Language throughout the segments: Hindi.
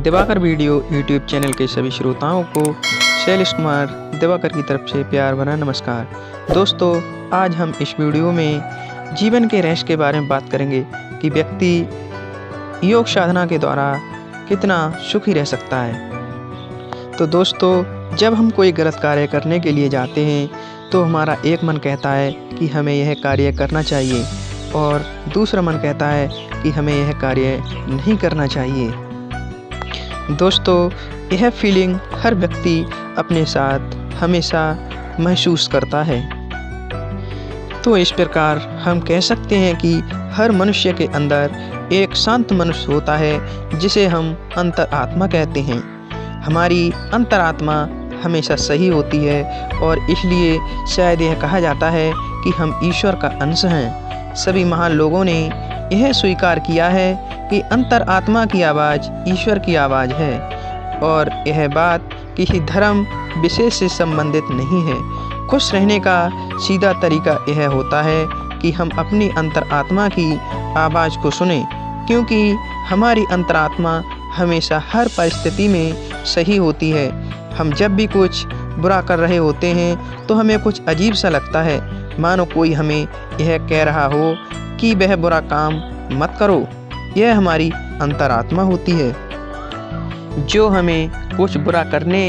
दिवाकर वीडियो यूट्यूब चैनल के सभी श्रोताओं को शैलेश कुमार दिवाकर की तरफ से प्यार भरा नमस्कार। दोस्तों, आज हम इस वीडियो में जीवन के रहस्य के बारे में बात करेंगे कि व्यक्ति योग साधना के द्वारा कितना सुखी रह सकता है। तो दोस्तों, जब हम कोई गलत कार्य करने के लिए जाते हैं तो हमारा एक मन कहता है कि हमें यह कार्य करना चाहिए और दूसरा मन कहता है कि हमें यह कार्य नहीं करना चाहिए। दोस्तों, यह फीलिंग हर व्यक्ति अपने साथ हमेशा महसूस करता है। तो इस प्रकार हम कह सकते हैं कि हर मनुष्य के अंदर एक शांत मनुष्य होता है जिसे हम अंतरात्मा कहते हैं। हमारी अंतरात्मा हमेशा सही होती है और इसलिए शायद यह कहा जाता है कि हम ईश्वर का अंश हैं। सभी महान लोगों ने यह स्वीकार किया है कि अंतरात्मा की आवाज़ ईश्वर की आवाज़ है और यह बात किसी धर्म विशेष से संबंधित नहीं है। खुश रहने का सीधा तरीका यह होता है कि हम अपनी अंतरात्मा की आवाज़ को सुनें, क्योंकि हमारी अंतरात्मा हमेशा हर परिस्थिति में सही होती है। हम जब भी कुछ बुरा कर रहे होते हैं तो हमें कुछ अजीब सा लगता है, मानो कोई हमें यह कह रहा हो कि वह बुरा काम मत करो। यह हमारी अंतरात्मा होती है जो हमें कुछ बुरा करने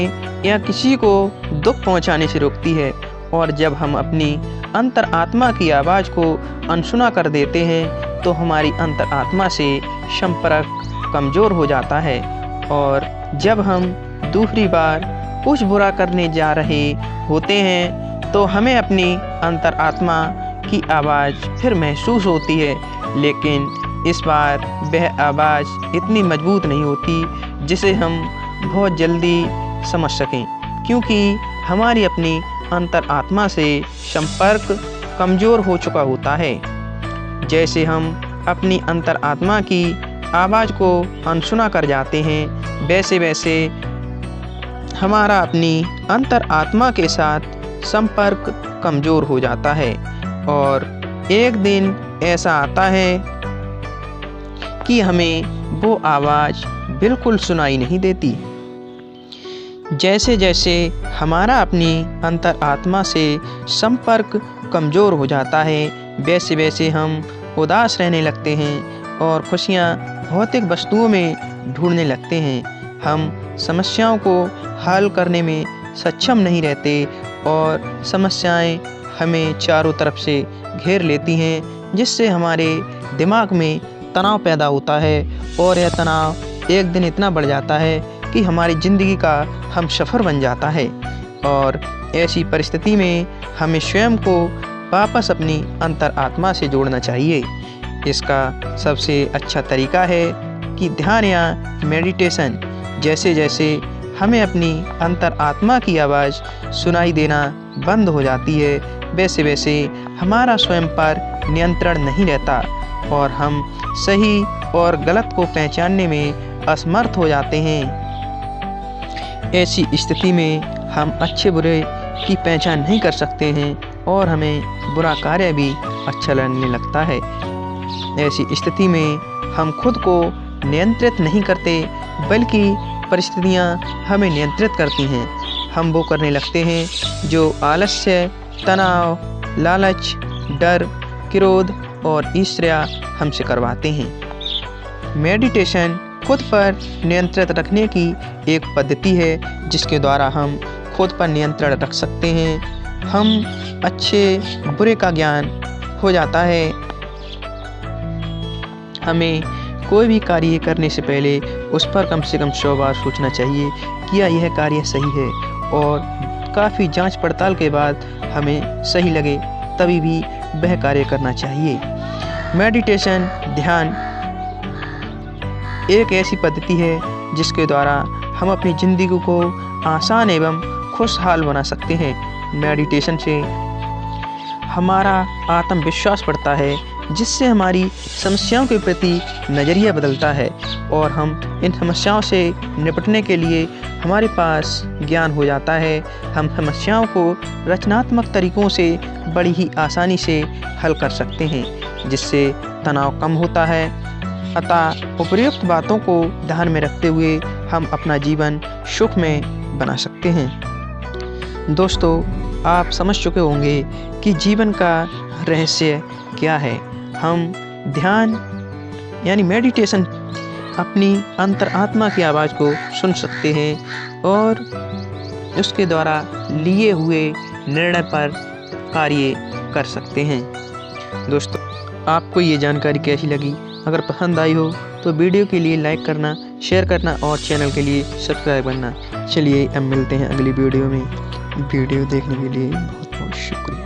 या किसी को दुख पहुंचाने से रोकती है। और जब हम अपनी अंतरात्मा की आवाज़ को अनसुना कर देते हैं तो हमारी अंतरात्मा से संपर्क कमज़ोर हो जाता है और जब हम दूसरी बार कुछ बुरा करने जा रहे होते हैं तो हमें अपनी अंतरात्मा की आवाज़ फिर महसूस होती है, लेकिन इस बार वह आवाज़ इतनी मजबूत नहीं होती जिसे हम बहुत जल्दी समझ सकें, क्योंकि हमारी अपनी अंतरात्मा से संपर्क कमज़ोर हो चुका होता है। जैसे हम अपनी अंतरात्मा की आवाज़ को अनसुना कर जाते हैं, वैसे वैसे हमारा अपनी अंतरात्मा के साथ संपर्क कमज़ोर हो जाता है और एक दिन ऐसा आता है कि हमें वो आवाज़ बिल्कुल सुनाई नहीं देती। जैसे जैसे हमारा अपनी अंतरात्मा से संपर्क कमज़ोर हो जाता है, वैसे वैसे हम उदास रहने लगते हैं और खुशियाँ भौतिक वस्तुओं में ढूंढने लगते हैं। हम समस्याओं को हल करने में सक्षम नहीं रहते और समस्याएं हमें चारों तरफ से घेर लेती हैं, जिससे हमारे दिमाग में तनाव पैदा होता है और यह तनाव एक दिन इतना बढ़ जाता है कि हमारी ज़िंदगी का हम सफ़र बन जाता है। और ऐसी परिस्थिति में हमें स्वयं को वापस अपनी अंतरात्मा से जोड़ना चाहिए। इसका सबसे अच्छा तरीका है कि ध्यान या मेडिटेशन। जैसे जैसे हमें अपनी अंतरात्मा की आवाज़ सुनाई देना बंद हो जाती है, वैसे वैसे हमारा स्वयं पर नियंत्रण नहीं रहता और हम सही और गलत को पहचानने में असमर्थ हो जाते हैं। ऐसी स्थिति में हम अच्छे बुरे की पहचान नहीं कर सकते हैं और हमें बुरा कार्य भी अच्छा लगने लगता है। ऐसी स्थिति में हम खुद को नियंत्रित नहीं करते, बल्कि परिस्थितियाँ हमें नियंत्रित करती हैं। हम वो करने लगते हैं जो आलस्य, तनाव, लालच, डर, क्रोध और ईर्ष्या हमसे करवाते हैं। मेडिटेशन खुद पर नियंत्रित रखने की एक पद्धति है जिसके द्वारा हम खुद पर नियंत्रण रख सकते हैं। हम अच्छे बुरे का ज्ञान हो जाता है। हमें कोई भी कार्य करने से पहले उस पर कम से कम 100 बार सोचना चाहिए कि यह कार्य सही है, और काफ़ी जांच पड़ताल के बाद हमें सही लगे तभी भी वह कार्य करना चाहिए। मेडिटेशन ध्यान एक ऐसी पद्धति है जिसके द्वारा हम अपनी ज़िंदगी को आसान एवं खुशहाल बना सकते हैं। मेडिटेशन से हमारा आत्मविश्वास बढ़ता है, जिससे हमारी समस्याओं के प्रति नज़रिया बदलता है और हम इन समस्याओं से निपटने के लिए हमारे पास ज्ञान हो जाता है। हम समस्याओं को रचनात्मक तरीक़ों से बड़ी ही आसानी से हल कर सकते हैं, जिससे तनाव कम होता है। अतः उपर्युक्त बातों को ध्यान में रखते हुए हम अपना जीवन सुख में बना सकते हैं। दोस्तों, आप समझ चुके होंगे कि जीवन का रहस्य क्या है। हम ध्यान यानी मेडिटेशन अपनी अंतरात्मा की आवाज़ को सुन सकते हैं और उसके द्वारा लिए हुए निर्णय पर कार्य कर सकते हैं। दोस्तों, आपको ये जानकारी कैसी लगी? अगर पसंद आई हो तो वीडियो के लिए लाइक करना, शेयर करना और चैनल के लिए सब्सक्राइब करना। चलिए अब मिलते हैं अगली वीडियो में। वीडियो देखने के लिए बहुत बहुत शुक्रिया।